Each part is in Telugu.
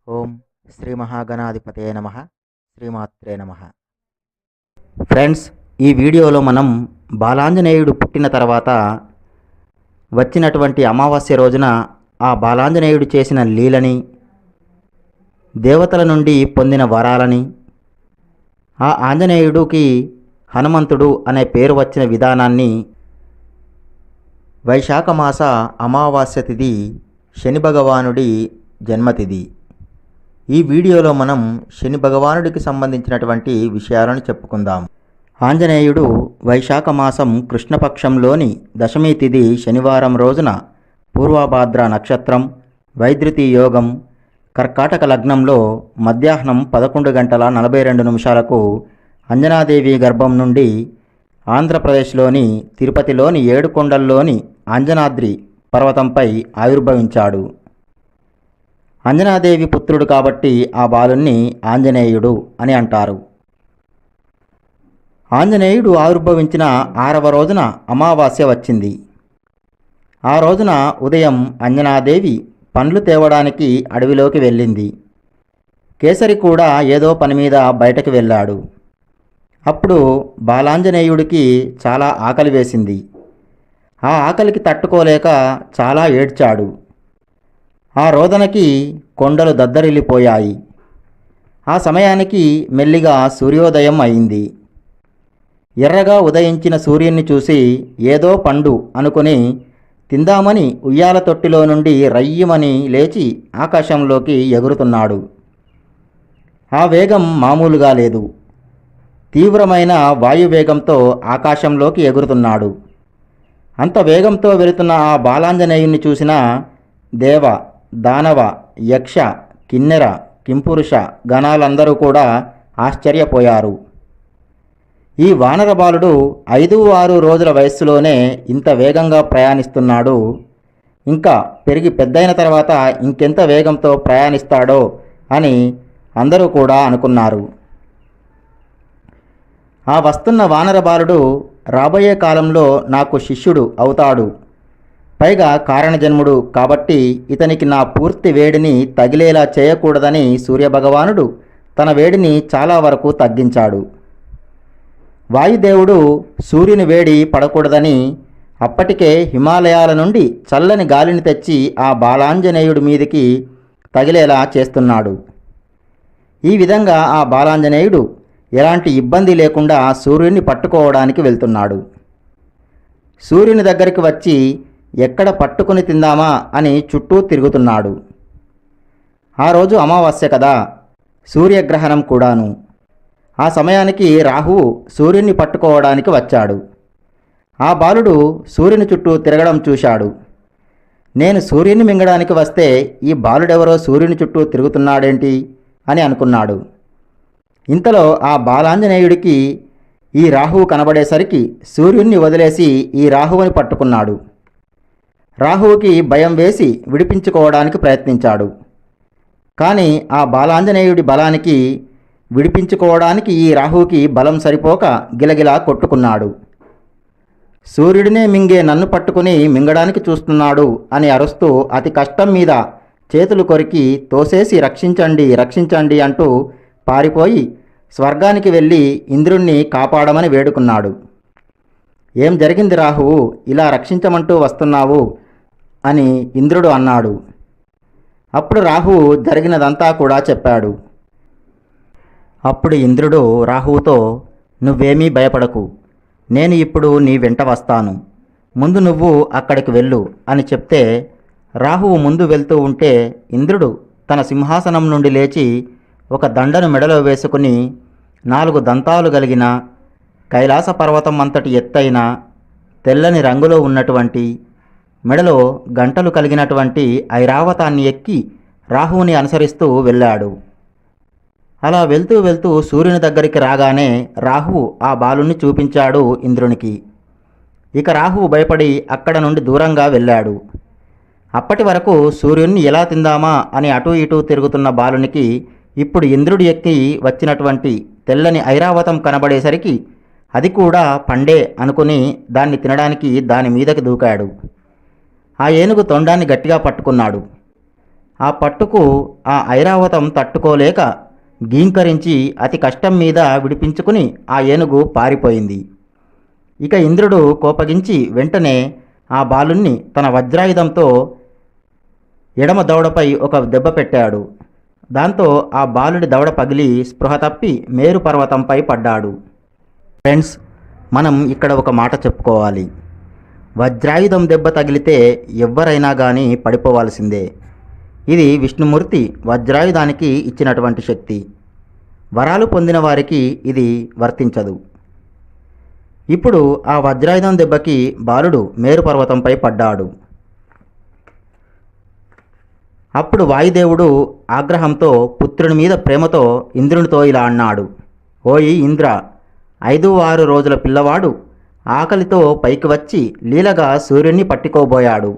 ఓం శ్రీ మహాగణాధిపతయ నమః. శ్రీమాత్రే నమః. ఫ్రెండ్స్, ఈ వీడియోలో మనం బాలాంజనేయుడు పుట్టిన తర్వాత వచ్చినటువంటి అమావాస్య రోజున ఆ బాలాంజనేయుడు చేసిన లీలని, దేవతల నుండి పొందిన వరాలని, ఆ ఆంజనేయుడికి హనుమంతుడు అనే పేరు వచ్చిన విధానాన్ని, వైశాఖ మాస అమావాస్య తిథి శని భగవానుడి జన్మతిథి. ఈ వీడియోలో మనం శని భగవానుడికి సంబంధించినటువంటి విషయాలను చెప్పుకుందాం. ఆంజనేయుడు వైశాఖ మాసం కృష్ణపక్షంలోని దశమి తిథి శనివారం రోజున పూర్వభాద్ర నక్షత్రం, వైద్యుతి యోగం, కర్కాటక లగ్నంలో మధ్యాహ్నం 11:42 అంజనాదేవి గర్భం నుండి ఆంధ్రప్రదేశ్లోని తిరుపతిలోని 7 కొండల్లోని అంజనాద్రి పర్వతంపై ఆవిర్భవించాడు. అంజనాదేవి పుత్రుడు కాబట్టి ఆ బాలుణ్ణి ఆంజనేయుడు అని అంటారు. ఆంజనేయుడు ఆవిర్భవించిన 6వ రోజున అమావాస్య వచ్చింది. ఆ రోజున ఉదయం అంజనాదేవి పండ్లు తేవడానికి అడవిలోకి వెళ్ళింది. కేసరి కూడా ఏదో పని మీద బయటకు వెళ్ళాడు. అప్పుడు బాలాంజనేయుడికి చాలా ఆకలి వేసింది. ఆ ఆకలికి తట్టుకోలేక చాలా ఏడ్చాడు. ఆ రోదనకి కొండలు దద్దరిల్లిపోయాయి. ఆ సమయానికి మెల్లిగా సూర్యోదయం అయింది. ఎర్రగా ఉదయించిన సూర్యున్ని చూసి ఏదో పండు అనుకుని తిందామని ఉయ్యాల తొట్టిలో నుండి రయ్యమని లేచి ఆకాశంలోకి ఎగురుతున్నాడు. ఆ వేగం మామూలుగా లేదు. తీవ్రమైన వాయువేగంతో ఆకాశంలోకి ఎగురుతున్నాడు. అంత వేగంతో వెళుతున్న ఆ బాలాంజనేయుణ్ణి చూసిన దేవ, దానవ, యక్ష, కిన్నెర, కింపురుష గణాలందరూ కూడా ఆశ్చర్యపోయారు. ఈ వానర బాలుడు 5-6 రోజుల వయస్సులోనే ఇంత వేగంగా ప్రయాణిస్తున్నాడు. ఇంకా పెరిగి పెద్దయిన తర్వాత ఇంకెంత వేగంతో ప్రయాణిస్తాడో అని అందరూ కూడా అనుకున్నారు. ఆ వస్తున్న వానర బాలుడు రాబోయే కాలంలో నాకు శిష్యుడు అవుతాడు, పైగా కారణజన్ముడు కాబట్టి ఇతనికి నా పూర్తి వేడిని తగిలేలా చేయకూడదని సూర్యభగవానుడు తన వేడిని చాలా వరకు తగ్గించాడు. వాయుదేవుడు సూర్యుని వేడి పడకూడదని అప్పటికే హిమాలయాల నుండి చల్లని గాలిని తెచ్చి ఆ బాలాంజనేయుడి మీదికి తగిలేలా చేస్తున్నాడు. ఈ విధంగా ఆ బాలాంజనేయుడు ఎలాంటి ఇబ్బంది లేకుండా సూర్యుని పట్టుకోవడానికి వెళ్తున్నాడు. సూర్యుని దగ్గరికి వచ్చి ఎక్కడ పట్టుకుని తిందామా అని చుట్టూ తిరుగుతున్నాడు. ఆ రోజు అమావాస్య కదా, సూర్యగ్రహణం కూడాను. ఆ సమయానికి రాహువు సూర్యుని పట్టుకోవడానికి వచ్చాడు. ఆ బాలుడు సూర్యుని చుట్టూ తిరగడం చూశాడు. నేను సూర్యుని మింగడానికి వస్తే ఈ బాలుడెవరో సూర్యుని చుట్టూ తిరుగుతున్నాడేంటి అని అనుకున్నాడు. ఇంతలో ఆ బాలాంజనేయుడికి ఈ రాహువు కనబడేసరికి సూర్యుణ్ణి వదిలేసి ఈ రాహువుని పట్టుకున్నాడు. రాహువుకి భయం వేసి విడిపించుకోవడానికి ప్రయత్నించాడు. కానీ ఆ బాలాంజనేయుడి బలానికి విడిపించుకోవడానికి ఈ రాహువుకి బలం సరిపోక గిలగిలా కొట్టుకున్నాడు. సూర్యుడినే మింగే నన్ను పట్టుకుని మింగడానికి చూస్తున్నాడు అని అరుస్తూ అతి కష్టం మీద చేతులు కొరికి తోసేసి రక్షించండి రక్షించండి అంటూ పారిపోయి స్వర్గానికి వెళ్ళి ఇంద్రుణ్ణి కాపాడమని వేడుకున్నాడు. ఏం జరిగింది రాహువు, ఇలా రక్షించమంటూ వస్తున్నావు అని ఇంద్రుడు అన్నాడు. అప్పుడు రాహువు జరిగినదంతా కూడా చెప్పాడు. అప్పుడు ఇంద్రుడు రాహువుతో, నువ్వేమీ భయపడకు, నేను ఇప్పుడు నీ వెంట వస్తాను, ముందు నువ్వు అక్కడికి వెళ్ళు అని చెప్తే రాహువు ముందు వెళ్తూ ఉంటే ఇంద్రుడు తన సింహాసనం నుండి లేచి ఒక దండను మెడలో వేసుకుని 4 దంతాలు కలిగిన కైలాస పర్వతం అంతటి ఎత్తైన తెల్లని రంగులో ఉన్నటువంటి మెడలో గంటలు కలిగినటువంటి ఐరావతాన్ని ఎక్కి రాహువుని అనుసరిస్తూ వెళ్ళాడు. అలా వెళ్తూ వెళ్తూ సూర్యుని దగ్గరికి రాగానే రాహువు ఆ బాలుని చూపించాడు ఇంద్రునికి. ఇక రాహువు భయపడి అక్కడ నుండి దూరంగా వెళ్ళాడు. అప్పటి వరకు సూర్యున్ని ఎలా తిందామా అని అటూ ఇటూ తిరుగుతున్న బాలునికి ఇప్పుడు ఇంద్రుడు ఎక్కి వచ్చినటువంటి తెల్లని ఐరావతం కనబడేసరికి అది కూడా పండే అనుకుని దాన్ని తినడానికి దాని మీదకి దూకాడు. ఆ ఏనుగు తొండాన్ని గట్టిగా పట్టుకున్నాడు. ఆ పట్టుకు ఆ ఐరావతం తట్టుకోలేక గీంకరించి అతి కష్టం మీద విడిపించుకుని ఆ ఏనుగు పారిపోయింది. ఇక ఇంద్రుడు కోపగించి వెంటనే ఆ బాలుణ్ణి తన వజ్రాయుధంతో ఎడమ దవడపై ఒక దెబ్బ పెట్టాడు. దాంతో ఆ బాలుడి దవడ పగిలి స్పృహ తప్పి మేరు పర్వతంపై పడ్డాడు. ఫ్రెండ్స్, మనం ఇక్కడ ఒక మాట చెప్పుకోవాలి. వజ్రాయుధం దెబ్బ తగిలితే ఎవ్వరైనా కానీ పడిపోవాల్సిందే. ఇది విష్ణుమూర్తి వజ్రాయుధానికి ఇచ్చినటువంటి శక్తి. వరాలు పొందిన వారికి ఇది వర్తించదు. ఇప్పుడు ఆ వజ్రాయుధం దెబ్బకి బాలుడు మేరు పర్వతంపై పడ్డాడు. అప్పుడు వాయుదేవుడు ఆగ్రహంతో పుత్రుని మీద ప్రేమతో ఇంద్రునితో ఇలా అన్నాడు. ఓయి ఇంద్ర, 5-6 రోజుల పిల్లవాడు ఆకలితో పైకి వచ్చి లీలగా సూర్యుణ్ణి పట్టుకోబోయాడు.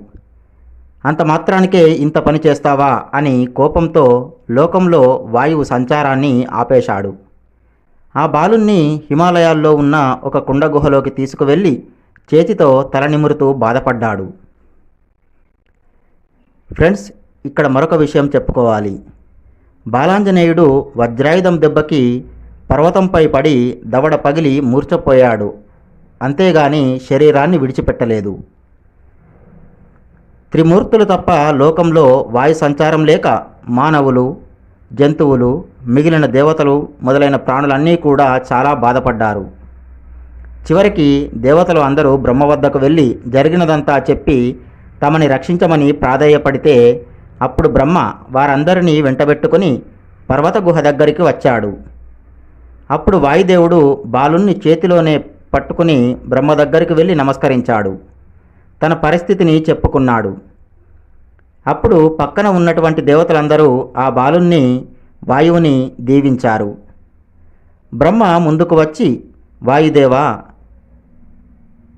అంత మాత్రానికే ఇంత పని చేస్తావా అని కోపంతో లోకంలో వాయువు సంచారాన్ని ఆపేశాడు. ఆ బాలుణ్ణి హిమాలయాల్లో ఉన్న ఒక కుండ గుహలోకి తీసుకువెళ్ళి చేతితో తల నిమురుతూ బాధపడ్డాడు. ఫ్రెండ్స్, ఇక్కడ మరొక విషయం చెప్పుకోవాలి. బాలాంజనేయుడు వజ్రాయుధం దెబ్బకి పర్వతంపై పడి దవడ పగిలి మూర్ఛపోయాడు. అంతేగాని శరీరాన్ని విడిచిపెట్టలేదు. త్రిమూర్తులు తప్ప లోకంలో వాయు సంచారం లేక మానవులు, జంతువులు, మిగిలిన దేవతలు మొదలైన ప్రాణులన్నీ కూడా చాలా బాధపడ్డారు. చివరికి దేవతలు అందరూ బ్రహ్మ వద్దకు వెళ్ళి జరిగినదంతా చెప్పి తమని రక్షించమని ప్రాధేయపడితే అప్పుడు బ్రహ్మ వారందరినీ వెంటబెట్టుకుని పర్వత గుహ దగ్గరికి వచ్చాడు. అప్పుడు వాయుదేవుడు బాలుణ్ణి చేతిలోనే పట్టుకుని బ్రహ్మ దగ్గరికి వెళ్ళి నమస్కరించాడు. తన పరిస్థితిని చెప్పుకున్నాడు. అప్పుడు పక్కన ఉన్నటువంటి దేవతలందరూ ఆ బాలుణ్ణి, వాయువుని దీవించారు. బ్రహ్మ ముందుకు వచ్చి, వాయుదేవా,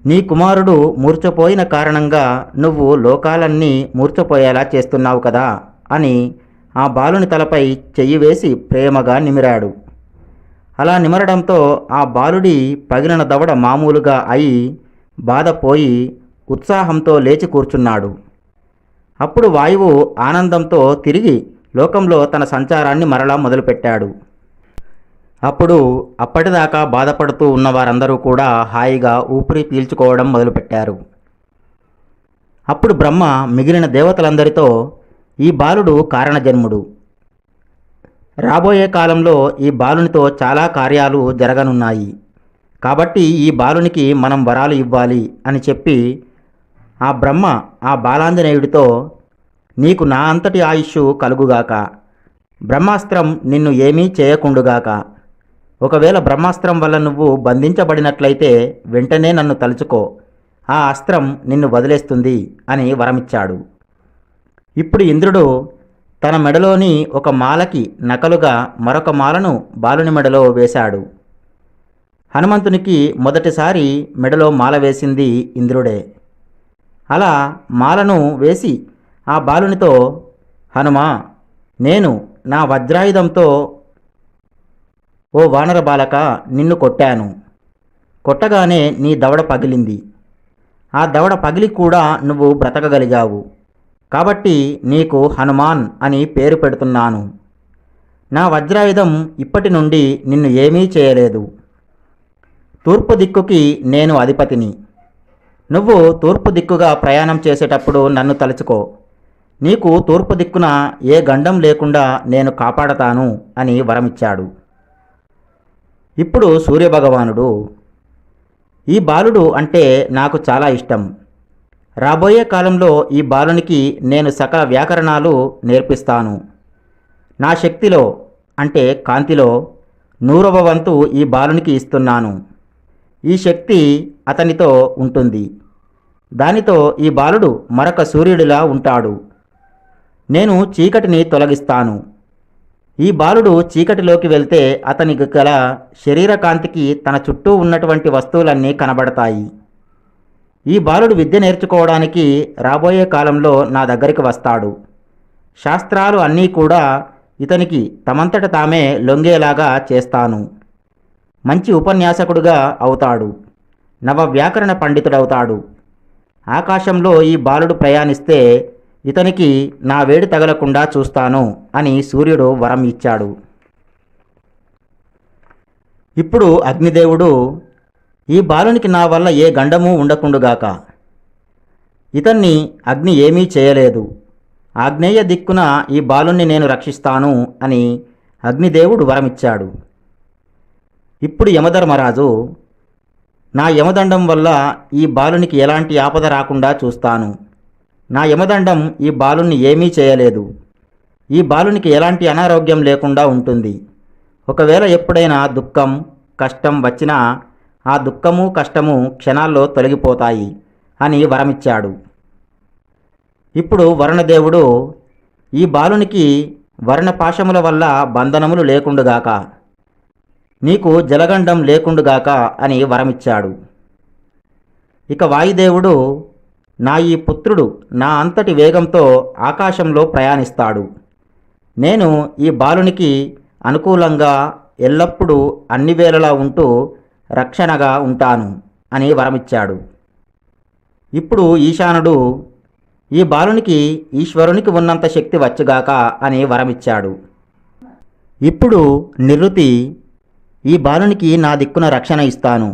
నీ కుమారుడు మూర్ఛపోయిన కారణంగా నువ్వు లోకాలన్నీ మూర్ఛపోయేలా చేస్తున్నావు కదా అని ఆ బాలుని తలపై చెయ్యి వేసి ప్రేమగా నిమిరాడు. అలా నిమరడంతో ఆ బాలుడి పగిలిన దవడ మామూలుగా అయి బాధపోయి ఉత్సాహంతో లేచి కూర్చున్నాడు. అప్పుడు వాయువు ఆనందంతో తిరిగి లోకంలో తన సంచారాన్ని మరలా మొదలుపెట్టాడు. అప్పుడు అప్పటిదాకా బాధపడుతూ ఉన్న వారందరూ కూడా హాయిగా ఊపిరి పీల్చుకోవడం మొదలుపెట్టారు. అప్పుడు బ్రహ్మ మిగిలిన దేవతలందరితో, ఈ బాలుడు కారణజన్ముడు. రాబోయే కాలంలో ఈ బాలునితో చాలా కార్యాలు జరగనున్నాయి. కాబట్టి ఈ బాలునికి మనం వరాలు ఇవ్వాలి అని చెప్పి ఆ బ్రహ్మ ఆ బాలాంజనేయుడితో, నీకు నా అంతటి ఆయుష్షు కలుగుగాక, బ్రహ్మాస్త్రం నిన్ను ఏమీ చేయకుండుగాక, ఒకవేళ బ్రహ్మాస్త్రం వల్ల నువ్వు బంధించబడినట్లయితే వెంటనే నన్ను తలుచుకో, ఆ అస్త్రం నిన్ను వదిలేస్తుంది అని వరమిచ్చాడు. ఇప్పుడు ఇంద్రుడు తన మెడలోని ఒక మాలకి నకలుగా మరొక మాలను బాలుని మెడలో వేశాడు. హనుమంతునికి మొదటిసారి మెడలో మాల వేసింది ఇంద్రుడే. అలా మాలను వేసి ఆ బాలునితో, హనుమా, నేను నా వజ్రాయుధంతో ఓ వానర బాలక నిన్ను కొట్టాను. కొట్టగానే నీ దవడ పగిలింది. ఆ దవడ పగిలి కూడా నువ్వు బ్రతకగలిగావు. కాబట్టి నీకు హనుమాన్ అని పేరు పెడుతున్నాను. నా వజ్రాయుధం ఇప్పటి నుండి నిన్ను ఏమీ చేయలేదు. తూర్పు దిక్కుకి నేను అధిపతిని. నువ్వు తూర్పు దిక్కుగా ప్రయాణం చేసేటప్పుడు నన్ను తలుచుకో. నీకు తూర్పు దిక్కున ఏ గండం లేకుండా నేను కాపాడతాను అని వరమిచ్చాడు. ఇప్పుడు సూర్యభగవానుడు, ఈ బాలుడు అంటే నాకు చాలా ఇష్టం. రాబోయే కాలంలో ఈ బాలునికి నేను సకల వ్యాకరణాలు నేర్పిస్తాను. నా శక్తిలో అంటే కాంతిలో 100వ వంతు ఈ బాలునికి ఇస్తున్నాను. ఈ శక్తి అతనితో ఉంటుంది. దానితో ఈ బాలుడు మరొక సూర్యుడిలా ఉంటాడు. నేను చీకటిని తొలగిస్తాను. ఈ బాలుడు చీకటిలోకి వెళ్తే అతనికి గల శరీర కాంతికి తన చుట్టూ ఉన్నటువంటి వస్తువులన్నీ కనబడతాయి. ఈ బాలుడు విద్య నేర్చుకోవడానికి రాబోయే కాలంలో నా దగ్గరికి వస్తాడు. శాస్త్రాలు అన్నీ కూడా ఇతనికి తమంతట తామే లొంగేలాగా చేస్తాను. మంచి ఉపన్యాసకుడుగా అవుతాడు. నవ వ్యాకరణ పండితుడవుతాడు. ఆకాశంలో ఈ బాలుడు ప్రయాణిస్తే ఇతనికి నా వేడి తగలకుండా చూస్తాను అని సూర్యుడు వరం ఇచ్చాడు. ఇప్పుడు అగ్నిదేవుడు, ఈ బాలునికి నా వల్ల ఏ గండమూ ఉండకుండుగాక. ఇతన్ని అగ్ని ఏమీ చేయలేదు. ఆగ్నేయ దిక్కున ఈ బాలుణ్ణి నేను రక్షిస్తాను అని అగ్నిదేవుడు వరమిచ్చాడు. ఇప్పుడు యమధర్మరాజు, నా యమదండం వల్ల ఈ బాలునికి ఎలాంటి ఆపద రాకుండా చూస్తాను. నా యమదండం ఈ బాలుని ఏమీ చేయలేదు. ఈ బాలునికి ఎలాంటి అనారోగ్యం లేకుండా ఉంటుంది. ఒకవేళ ఎప్పుడైనా దుఃఖం, కష్టం వచ్చినా ఆ దుఃఖము, కష్టము క్షణాల్లో తొలగిపోతాయి అని వరమిచ్చాడు. ఇప్పుడు వరుణదేవుడు, ఈ బాలునికి వర్ణపాశముల వల్ల బంధనములు లేకుండుగాక, నీకు జలగండం లేకుండుగాక అని వరమిచ్చాడు. ఇక వాయుదేవుడు, నా ఈ పుత్రుడు నా అంతటి వేగంతో ఆకాశంలో ప్రయాణిస్తాడు. నేను ఈ బాలునికి అనుకూలంగా ఎల్లప్పుడూ అన్ని వేళలా ఉంటూ రక్షణగా ఉంటాను అని వరమిచ్చాడు. ఇప్పుడు ఈశానుడు, ఈ బాలునికి ఈశ్వరునికి ఉన్నంత శక్తి వచ్చుగాక అని వరమిచ్చాడు. ఇప్పుడు నిరుతి, ఈ బాలునికి నా దిక్కున రక్షణ ఇస్తాను.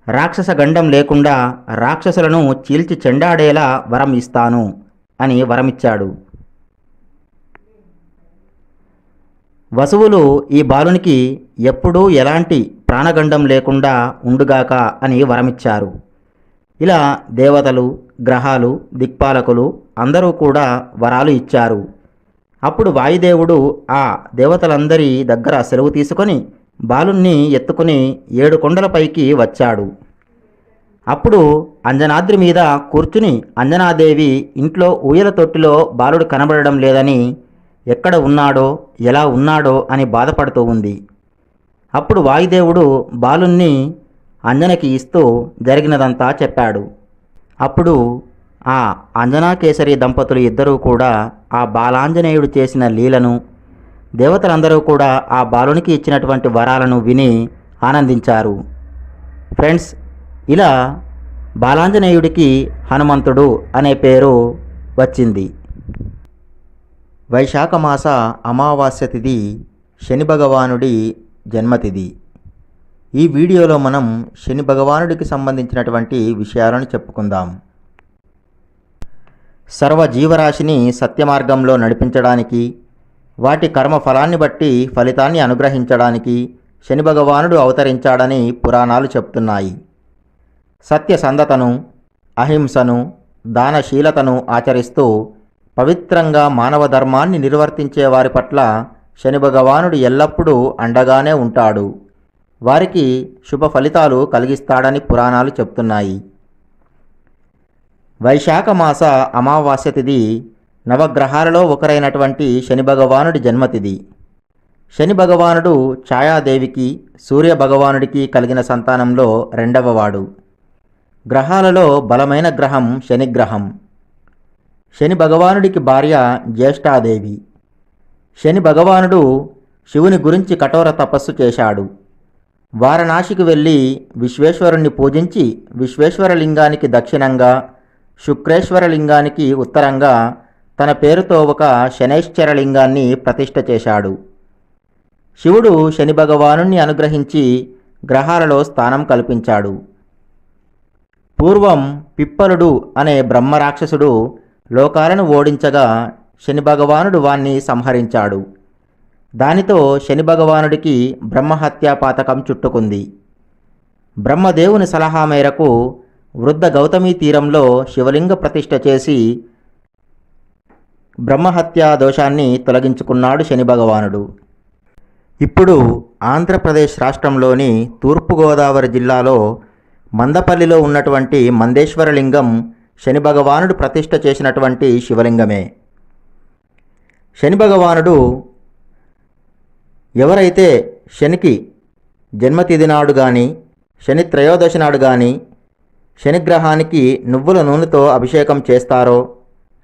రాక్షస గండం లేకుండా రాక్షసులను చీల్చి చెండాడేలా వరం ఇస్తాను అని వరమిచ్చాడు. వసువులు ఈ బాలునికి ఎప్పుడూ ఎలాంటి ప్రాణగండం లేకుండా ఉండుగాక అని వరమిచ్చారు. ఇలా దేవతలు, గ్రహాలు, దిక్పాలకులు అందరూ కూడా వరాలు ఇచ్చారు. అప్పుడు వాయుదేవుడు ఆ దేవతలందరి దగ్గర సెలవు తీసుకొని బాలుణ్ణి ఎత్తుకుని 7 కొండలపైకి వచ్చాడు. అప్పుడు అంజనాద్రి మీద కూర్చుని అంజనాదేవి ఇంట్లో ఊయల తొట్టిలో బాలుడు కనబడడం లేదని, ఎక్కడ ఉన్నాడో ఎలా ఉన్నాడో అని బాధపడుతూ ఉంది. అప్పుడు వాయుదేవుడు బాలుణ్ణి అంజనకి ఇస్తూ జరిగినదంతా చెప్పాడు. అప్పుడు ఆ అంజనాకేసరి దంపతులు ఇద్దరూ కూడా ఆ బాలాంజనేయుడు చేసిన లీలను, దేవతలందరూ కూడా ఆ బాలునికి ఇచ్చినటువంటి వరాలను విని ఆనందించారు. ఫ్రెండ్స్, ఇలా బాలాంజనేయుడికి హనుమంతుడు అనే పేరు వచ్చింది. వైశాఖ మాస అమావాస్య తిథి శని భగవానుడి జన్మతిథి. ఈ వీడియోలో మనం శని భగవానుడికి సంబంధించినటువంటి విషయాలను చెప్పుకుందాం. సర్వ జీవరాశిని సత్యమార్గంలో నడిపించడానికి, వాటి కర్మ ఫలాన్ని బట్టి ఫలితాన్ని అనుగ్రహించడానికి శని భగవానుడు అవతరించాడని పురాణాలు చెప్తున్నాయి. సత్యసంధతను, అహింసను, దానశీలతను ఆచరిస్తూ పవిత్రంగా మానవ ధర్మాన్ని నిర్వర్తించే వారి పట్ల శని భగవానుడు ఎల్లప్పుడూ అండగానే ఉంటాడు. వారికి శుభ ఫలితాలు కలిగిస్తాడని పురాణాలు చెప్తున్నాయి. వైశాఖ మాస అమావాస్య తిథి నవగ్రహాలలో ఒకరైనటువంటి శని భగవానుడి జన్మతిథి. శని భగవానుడు ఛాయాదేవికి, సూర్య భగవానుడికి కలిగిన సంతానంలో రెండవవాడు. గ్రహాలలో బలమైన గ్రహం శనిగ్రహం. శని భగవానుడికి భార్య జ్యేష్ఠాదేవి. శని భగవానుడు శివుని గురించి కఠోర తపస్సు చేశాడు. వారణాసికి వెళ్ళి విశ్వేశ్వరుణ్ణి పూజించి విశ్వేశ్వరలింగానికి దక్షిణంగా, శుక్రేశ్వరలింగానికి ఉత్తరంగా తన పేరుతో ఒక శనైశ్చరలింగాన్ని ప్రతిష్ఠ చేశాడు. శివుడు శని భగవానుణ్ణి అనుగ్రహించి గ్రహాలలో స్థానం కల్పించాడు. పూర్వం పిప్పలుడు అనే బ్రహ్మరాక్షసుడు లోకాలను ఓడించగా శని భగవానుడు వాణ్ణి సంహరించాడు. దానితో శని భగవానుడికి బ్రహ్మహత్యా పాతకం చుట్టుకుంది. బ్రహ్మదేవుని సలహా మేరకు వృద్ధ గౌతమి తీరంలో శివలింగ ప్రతిష్ఠ చేసి బ్రహ్మహత్యా దోషాన్ని తొలగించుకున్నాడు శని భగవానుడు. ఇప్పుడు ఆంధ్రప్రదేశ్ రాష్ట్రంలోని తూర్పుగోదావరి జిల్లాలో మందపల్లిలో ఉన్నటువంటి మందేశ్వరలింగం శని భగవానుడు ప్రతిష్ఠ చేసినటువంటి శివలింగమే. శని భగవానుడు ఎవరైతే శనికి జన్మతిథి నాడు కానీ, శని త్రయోదశి నాడు కానీ శనిగ్రహానికి నువ్వుల నూనెతో అభిషేకం చేస్తారో,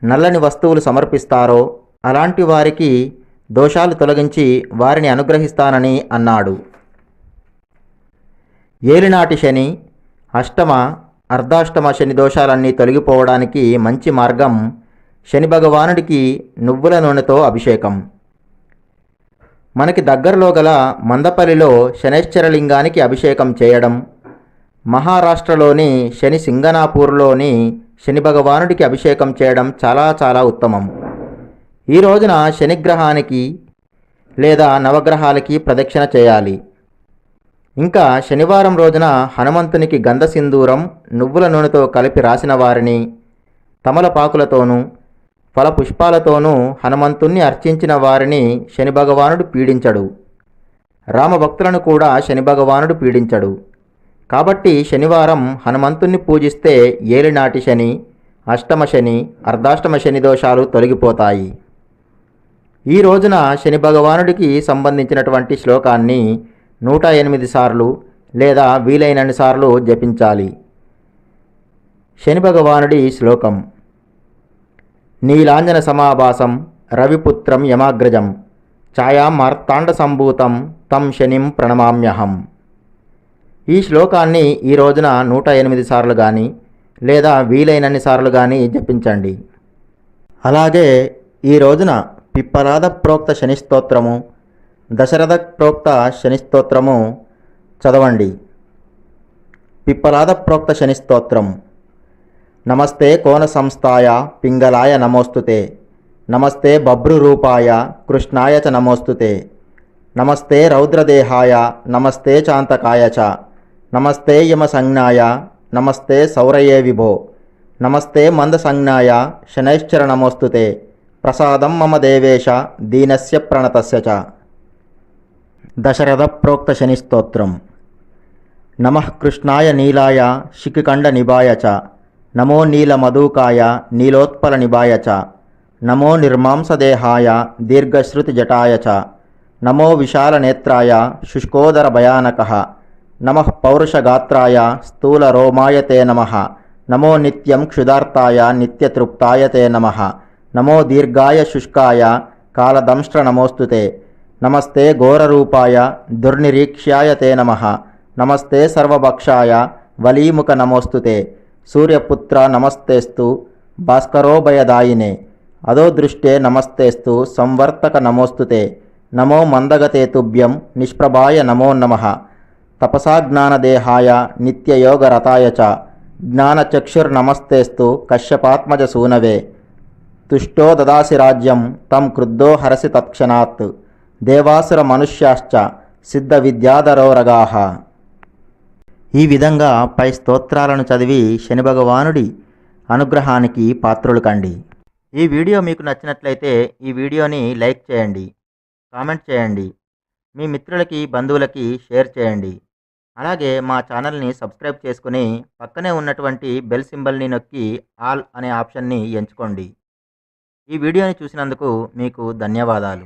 నల్లని వస్తువులు సమర్పిస్తారో అలాంటి వారికి దోషాలు తొలగించి వారిని అనుగ్రహిస్తానని అన్నాడు. ఏలినాటి శని, అష్టమ, అర్ధాష్టమ శని దోషాలన్నీ తొలగిపోవడానికి మంచి మార్గం శని భగవానుడికి నువ్వుల నూనెతో అభిషేకం. మనకి దగ్గరలో గల మందపల్లిలో శనైశ్చరలింగానికి అభిషేకం చేయడం, మహారాష్ట్రలోని శని సింగనాపూర్లోని శని భగవానుడికి అభిషేకం చేయడం చాలా చాలా ఉత్తమం. ఈ రోజున శనిగ్రహానికి లేదా నవగ్రహాలకి ప్రదక్షిణ చేయాలి. ఇంకా శనివారం రోజున హనుమంతునికి గంధ సింధూరం నువ్వుల నూనెతో కలిపి రాసిన వారిని తమలపాకులతోనూ ఫల పుష్పాలతోనూ హనుమంతుణ్ణి అర్చించిన వారిని శని భగవానుడు పీడించడు. రామభక్తులను కూడా శని భగవానుడు పీడించడు. కాబట్టి శనివారం హనుమంతుణ్ణి పూజిస్తే ఏలినాటి శని, అష్టమ శని, అర్ధాష్టమ శని దోషాలు తొలగిపోతాయి. ఈ రోజున శని భగవానుడికి సంబంధించినటువంటి శ్లోకాన్ని 108 సార్లు లేదా వీలైనన్ని సార్లు జపించాలి. శని భగవానుడి శ్లోకం: నీలాంజన సమాభాసం రవిపుత్రం యమాగ్రజం ఛాయాం మార్తాండ సంభూతం తం శనిం ప్రణమామ్యహం. ఈ శ్లోకాన్ని ఈ రోజున 108 సార్లు కానీ లేదా వీలైనన్ని సార్లు కానీ జపించండి. అలాగే ఈ రోజున పిప్పలాద ప్రోక్త శని స్తోత్రము, దశరథ ప్రోక్త శని స్తోత్రము చదవండి. పిప్పలాద ప్రోక్త శని స్తోత్రం: నమస్తే కోన సంస్థాయ పింగళాయ నమోస్తుతే, నమస్తే బభ్రురూపాయ కృష్ణాయ చ నమోస్తుతే, నమస్తే రౌద్రదేహాయ నమస్తే చాంతకాయ చ, నమస్తే యమసంజ్ఞాయ నమస్తే సౌరయే విభో, నమస్తే మందసంజ్ఞాయ శనైశ్చర నమోస్తుతే, ప్రసాదం మమ దేవేశ దీనస్య ప్రణతస్య చ. దశరథ ప్రోక్త శని స్తోత్రం: నమః కృష్ణాయ నీలాయ శిఖికండ నిభాయ చ, నమో నీలమధూకాయ నీలోత్పల నిభాయ చ, నమో నిర్మాంసదేహాయ దీర్ఘశ్రుతి జటాయ చ, నమో విశాలనేత్రాయ శుష్కోదర భయానకః, నమః పౌరుషగాత్రాయ స్థూల రోమాయ తే నమః, నమో నిత్యం క్షుదార్తాయ నిత్యతృప్తాయ తే నమః, నమో దీర్ఘాయ శుష్కాయ కాలదంష్ట్ర నమోస్తుతే, నమస్తే ఘోరరూపాయ దుర్నిరీక్ష్యాయ తే నమః, నమస్తే సర్వభక్షాయ వలీముఖ నమోస్తుతే, సూర్యపుత్ర నమస్తేస్తు భాస్కరోభయదాయినే, అధోదృష్టే నమస్తేస్తు సంవర్తక నమోస్తుతే, నమో మందగతే తుభ్యం నిష్ప్రభాయ నమో నమః, తపసా జ్ఞానదేహాయ నిత్యయోగరతాయ చ, జ్ఞానచక్షుర్నమస్తేస్తు కశ్యపాత్మజ సూనవే, తుష్టో దదాసి రాజ్యం తం క్రుద్ధో హరసి తత్క్షణాత్, దేవాసుర మనుష్యాశ్చ సిద్ధ విద్యాధరోరగాః. ఈ విధంగా పై స్తోత్రాలను చదివి శని భగవానుడి అనుగ్రహానికి పాత్రులు కండి. ఈ వీడియో మీకు నచ్చినట్లయితే ఈ వీడియోని లైక్ చేయండి, కామెంట్ చేయండి, మీ మిత్రులకి బంధువులకి షేర్ చేయండి. అలాగే మా ఛానల్ని సబ్స్క్రైబ్ చేసుకుని పక్కనే ఉన్నటువంటి బెల్ సింబల్ని నొక్కి ఆల్ అనే ఆప్షన్ని ఎంచుకోండి. ఈ వీడియోని చూసినందుకు మీకు ధన్యవాదాలు.